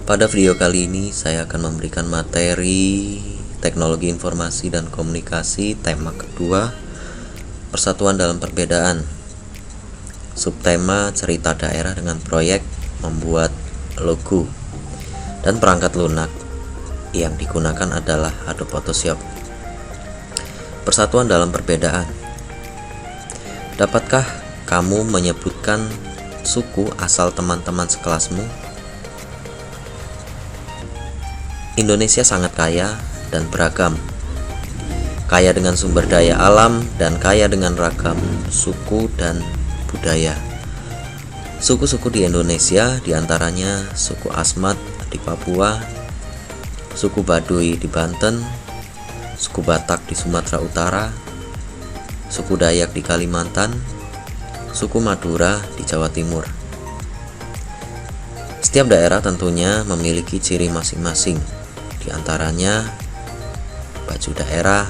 Pada video kali ini saya akan memberikan materi teknologi informasi dan komunikasi tema kedua, persatuan dalam perbedaan. Subtema cerita daerah dengan proyek membuat logo dan perangkat lunak yang digunakan adalah Adobe Photoshop. Persatuan dalam perbedaan. Dapatkah kamu menyebutkan suku asal teman-teman sekelasmu? Indonesia sangat kaya dan beragam, kaya dengan sumber daya alam dan kaya dengan ragam suku dan budaya. Suku-suku di Indonesia diantaranya suku Asmat di Papua, suku Baduy di Banten, suku Batak di Sumatera Utara, suku Dayak di Kalimantan, suku Madura di Jawa Timur. Setiap daerah tentunya memiliki ciri masing-masing, di antaranya baju daerah,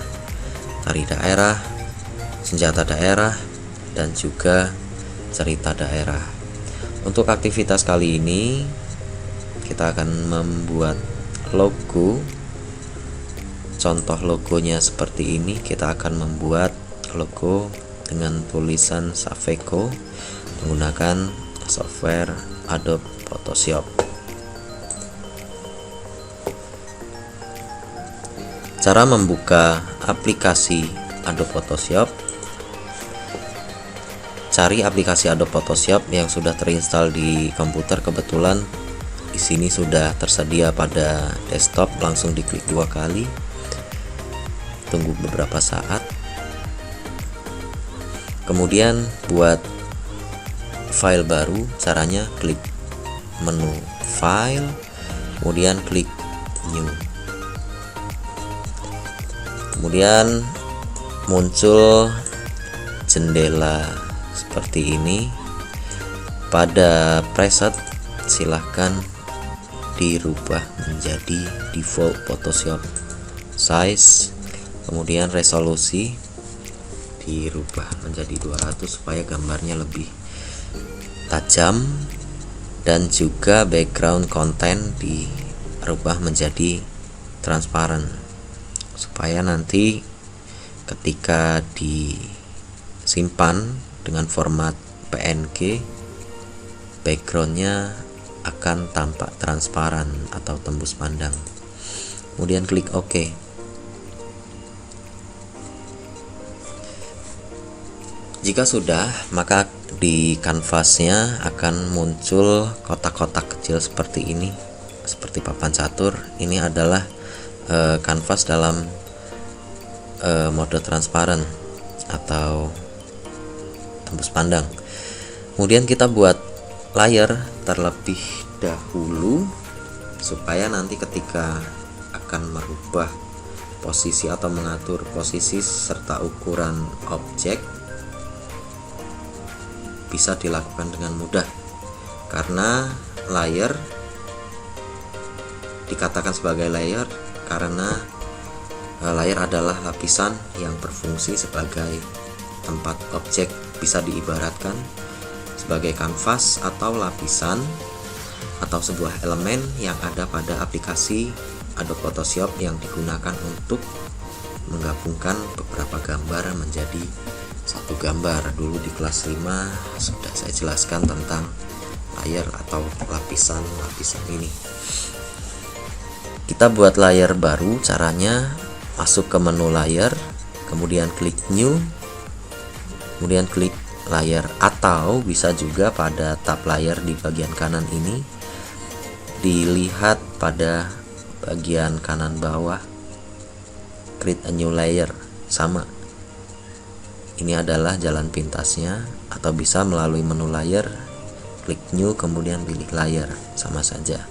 tari daerah, senjata daerah, dan juga cerita daerah. Untuk aktivitas kali ini kita akan membuat logo. Contoh logonya seperti ini. Kita akan membuat logo dengan tulisan Saveco menggunakan software Adobe Photoshop. Cara membuka aplikasi Adobe Photoshop. Cari aplikasi Adobe Photoshop yang sudah terinstall di komputer. Kebetulan di sini sudah tersedia pada desktop. Langsung diklik 2 kali. Tunggu beberapa saat. Kemudian buat file baru. Caranya klik menu file, kemudian klik new. Kemudian muncul jendela seperti ini. Pada preset silahkan dirubah menjadi default Photoshop size, kemudian resolusi dirubah menjadi 200 supaya gambarnya lebih tajam, dan juga background content dirubah menjadi transparan supaya nanti ketika disimpan dengan format PNG, backgroundnya akan tampak transparan atau tembus pandang. Kemudian klik OK. Jika sudah, maka di kanvasnya akan muncul kotak-kotak kecil seperti ini, seperti papan catur. Ini adalah kanvas dalam mode transparan atau tembus pandang. Kemudian kita buat layer terlebih dahulu supaya nanti ketika akan merubah posisi atau mengatur posisi serta ukuran objek bisa dilakukan dengan mudah, karena layer dikatakan sebagai layer karena layer adalah lapisan yang berfungsi sebagai tempat objek. Bisa diibaratkan sebagai kanvas atau lapisan atau sebuah elemen yang ada pada aplikasi Adobe Photoshop yang digunakan untuk menggabungkan beberapa gambar menjadi satu gambar. Dulu di kelas 5 sudah saya jelaskan tentang layer atau lapisan-lapisan ini. Kita buat layer baru. Caranya masuk ke menu layer, kemudian klik new, kemudian klik layer, atau bisa juga pada tab layer di bagian kanan ini dilihat pada bagian kanan bawah, create a new layer. Sama, ini adalah jalan pintasnya, atau bisa melalui menu layer, klik new, kemudian pilih layer. Sama saja.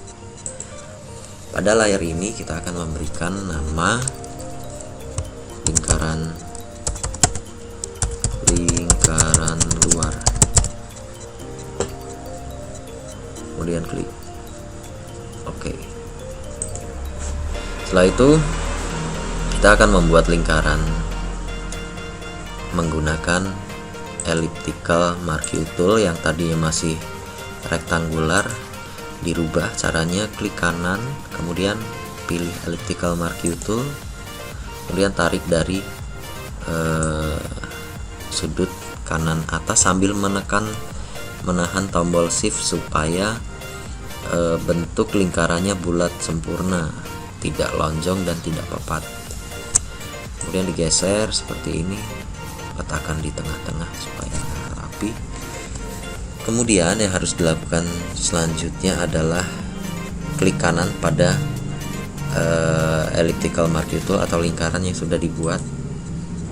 Pada layar ini kita akan memberikan nama lingkaran luar, kemudian klik OK. Setelah itu kita akan membuat lingkaran menggunakan elliptical marquee tool yang tadinya masih rektangular. dirubah caranya, klik kanan, kemudian pilih elliptical marquee tool, kemudian tarik dari sudut kanan atas sambil menahan tombol shift supaya bentuk lingkarannya bulat sempurna, tidak lonjong dan tidak papat. Kemudian digeser seperti ini, letakkan di tengah-tengah supaya rapi. Kemudian yang harus dilakukan selanjutnya adalah klik kanan pada elliptical marquee tool atau lingkaran yang sudah dibuat,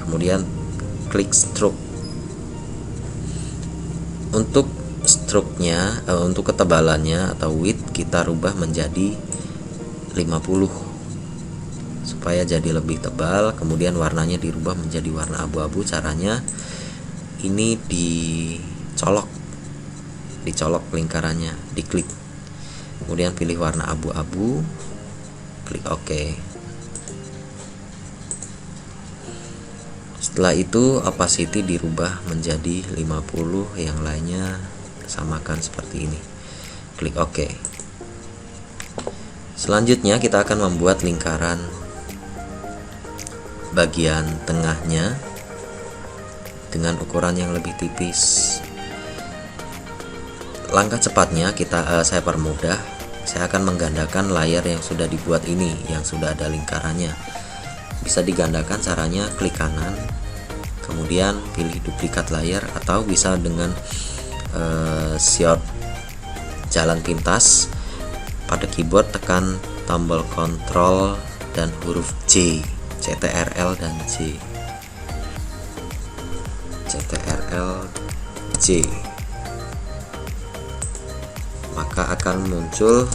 kemudian klik stroke. Untuk stroke-nya, untuk ketebalannya atau width kita rubah menjadi 50 supaya jadi lebih tebal. Kemudian warnanya dirubah menjadi warna abu-abu. Caranya ini dicolok lingkarannya, diklik, kemudian pilih warna abu-abu, klik OK. Setelah itu opacity dirubah menjadi 50, yang lainnya samakan seperti ini, klik OK. Selanjutnya kita akan membuat lingkaran bagian tengahnya dengan ukuran yang lebih tipis. Langkah cepatnya saya permudah. Saya akan menggandakan layar yang sudah dibuat ini, yang sudah ada lingkarannya. Bisa digandakan caranya, klik kanan, kemudian pilih duplikat layar, atau bisa dengan short jalan pintas. Pada keyboard tekan tombol kontrol dan huruf J, CTRL dan J, CTRL J, maka akan muncul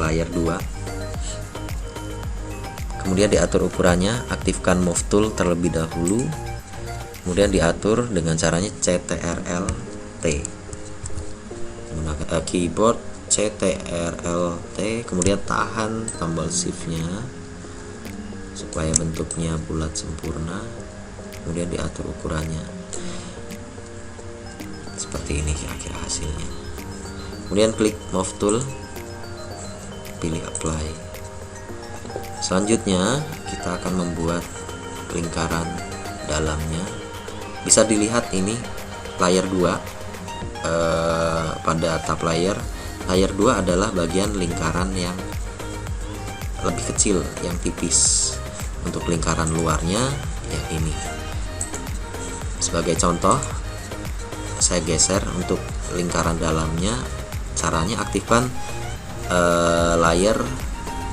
layar 2. Kemudian diatur ukurannya, aktifkan move tool terlebih dahulu, kemudian diatur dengan caranya CTRL T, menggunakan keyboard CTRL T, kemudian tahan tombol shift-nya supaya bentuknya bulat sempurna, kemudian diatur ukurannya seperti ini kira-kira hasilnya. Kemudian klik move tool, pilih apply. Selanjutnya kita akan membuat lingkaran dalamnya. Bisa dilihat ini layar 2 pada tab layar 2 adalah bagian lingkaran yang lebih kecil, yang tipis. Untuk lingkaran luarnya ya ini. Sebagai contoh, saya geser untuk lingkaran dalamnya. Caranya aktifkan layar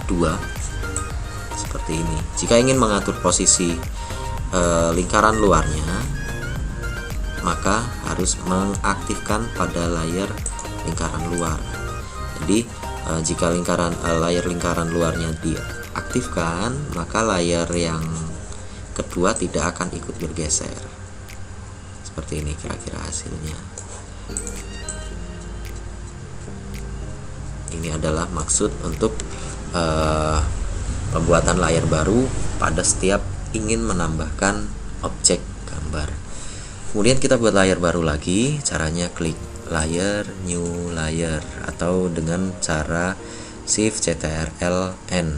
2 seperti ini. Jika ingin mengatur posisi lingkaran luarnya, maka harus mengaktifkan pada layar lingkaran luar. Jadi jika layar lingkaran luarnya diaktifkan, maka layar yang kedua tidak akan ikut bergeser. Seperti ini kira-kira hasilnya. Ini adalah maksud untuk pembuatan layar baru pada setiap ingin menambahkan objek gambar. Kemudian kita buat layar baru lagi. Caranya klik layer, new layer, atau dengan cara shift CTRL N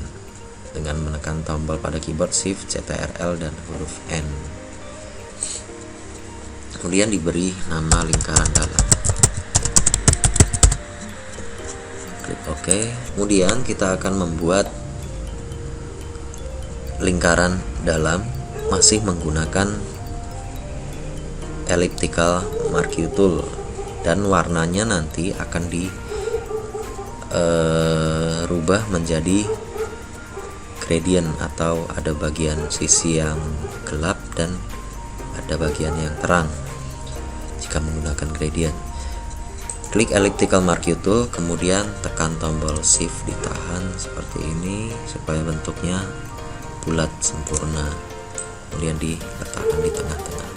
dengan menekan tombol pada keyboard shift CTRL dan huruf N. Kemudian diberi nama lingkaran dalam, klik OK. Kemudian kita akan membuat lingkaran dalam masih menggunakan elliptical marquee tool, dan warnanya nanti akan dirubah menjadi gradient, atau ada bagian sisi yang gelap dan ada bagian yang terang jika menggunakan gradient. Klik elliptical marquee tool, kemudian tekan tombol shift, ditahan seperti ini supaya bentuknya bulat sempurna, kemudian diletakkan di tengah-tengah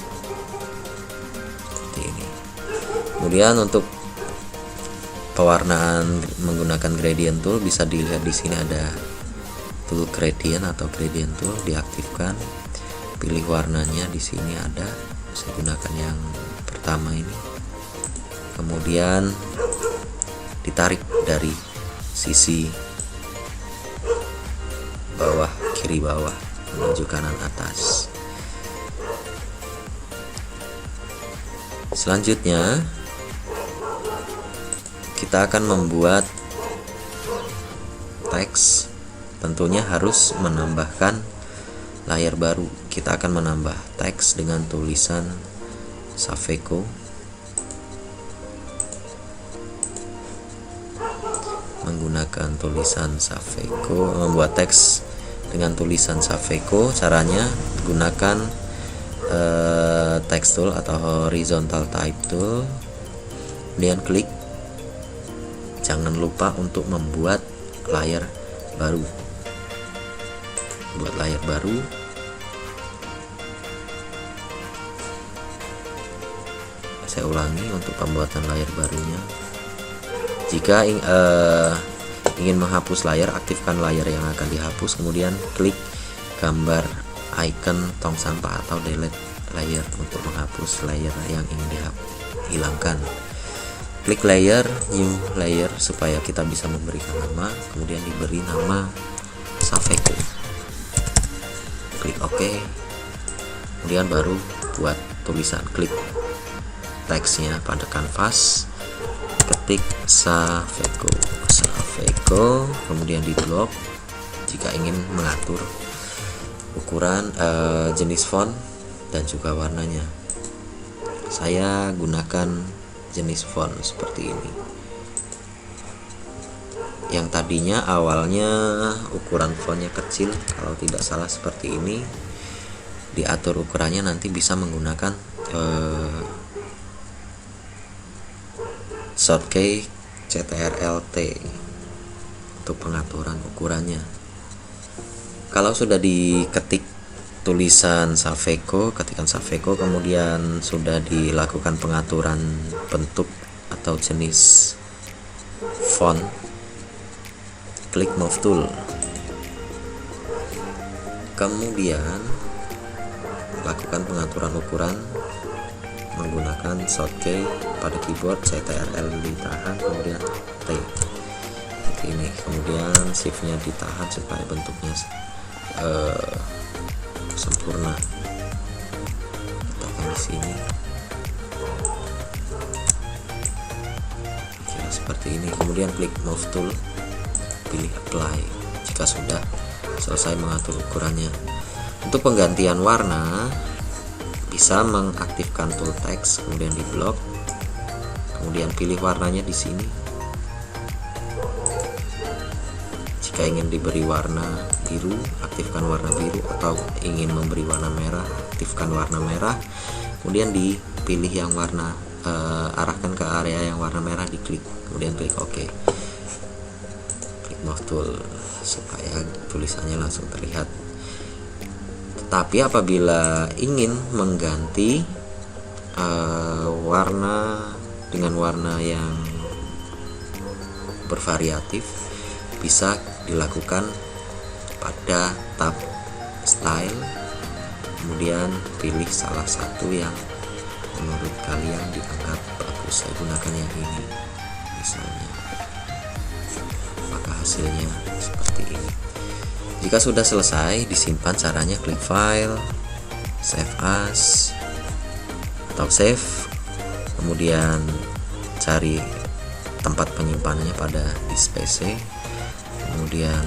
seperti ini. Kemudian untuk pewarnaan menggunakan gradient tool bisa dilihat di sini ada tool gradient atau gradient tool, diaktifkan, pilih warnanya di sini ada. Saya gunakan yang pertama ini. Kemudian ditarik dari sisi bawah, kiri bawah menuju kanan atas. Selanjutnya kita akan membuat teks. Tentunya harus menambahkan layar baru. Kita akan menambah teks dengan tulisan Saveco. Menggunakan tulisan Saveco, membuat teks dengan tulisan Saveco. Caranya gunakan text tool atau horizontal type tool, kemudian klik. Jangan lupa untuk membuat layar baru. Buat layar baru. Saya ulangi untuk pembuatan layar barunya. Jika ingin menghapus layar, aktifkan layar yang akan dihapus, kemudian klik gambar icon tong sampah atau delete layer untuk menghapus layer yang ingin dihilangkan. Klik layer, new layer, supaya kita bisa memberikan nama, kemudian diberi nama Saveco. Klik OK, kemudian baru buat tulisan. Klik teksnya pada kanvas, ketik Saveco, kemudian di blok. Jika ingin mengatur ukuran, jenis font, dan juga warnanya, saya gunakan jenis font seperti ini. Yang tadinya awalnya ukuran fontnya kecil, kalau tidak salah seperti ini, diatur ukurannya nanti bisa menggunakan shortcut CTRL-T untuk pengaturan ukurannya. Kalau sudah diketik tulisan Saveco, ketikan Saveco, kemudian sudah dilakukan pengaturan bentuk atau jenis font, klik move tool, kemudian lakukan pengaturan ukuran menggunakan shortcut pada keyboard. CTRL ditahan, kemudian T seperti ini, kemudian shiftnya ditahan supaya bentuknya sempurna. Letakkan di sini, kira seperti ini, kemudian klik move tool, pilih apply jika sudah selesai mengatur ukurannya. Untuk penggantian warna, bisa mengaktifkan tool text, kemudian di blok, kemudian pilih warnanya di sini. Jika ingin diberi warna biru, aktifkan warna biru, atau ingin memberi warna merah, aktifkan warna merah, kemudian dipilih yang warna, arahkan ke area yang warna merah, diklik, kemudian klik OK. Klik move tool supaya tulisannya langsung terlihat. Tetapi apabila ingin mengganti warna dengan warna yang bervariatif, bisa dilakukan pada tab style, kemudian pilih salah satu yang menurut kalian dianggap bagus. Saya gunakan yang ini misalnya, maka hasilnya seperti ini. Jika sudah selesai, disimpan. Caranya klik file, save as atau save, kemudian cari tempat penyimpanannya pada disk PC, kemudian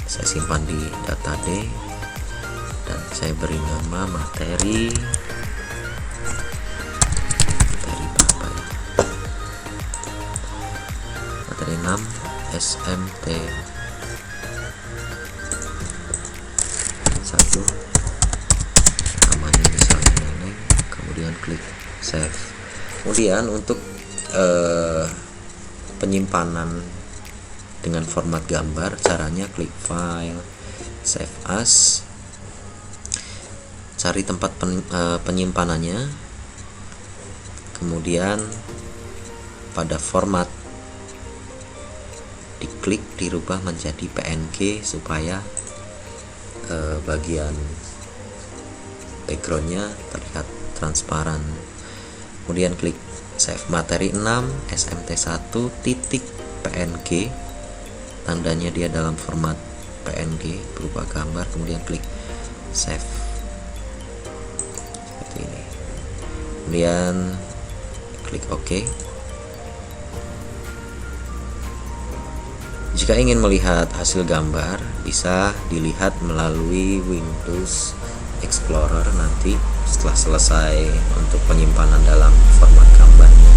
saya simpan di data D dan saya beri nama materi berapa ya, materi 6 SMT 1, namanya misalnya Neneng, kemudian klik save. Kemudian untuk penyimpanan dengan format gambar, caranya klik file, save as, cari tempat penyimpanannya, kemudian pada format diklik, dirubah menjadi PNG supaya bagian backgroundnya terlihat transparan. Kemudian klik save materi 6 smt1.png, tandanya dia dalam format PNG berupa gambar, kemudian klik save seperti ini, kemudian klik OK. Jika ingin melihat hasil gambar, bisa dilihat melalui Windows Explorer nanti setelah selesai untuk penyimpanan dalam format gambarnya.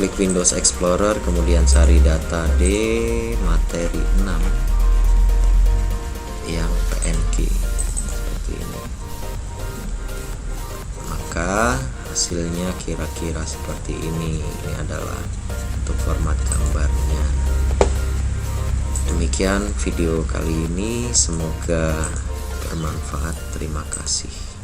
Klik Windows Explorer, kemudian cari data D materi 6 yang PNG seperti ini. Maka hasilnya kira-kira seperti ini. Ini adalah untuk format gambarnya. Demikian video kali ini, semoga bermanfaat. Terima kasih.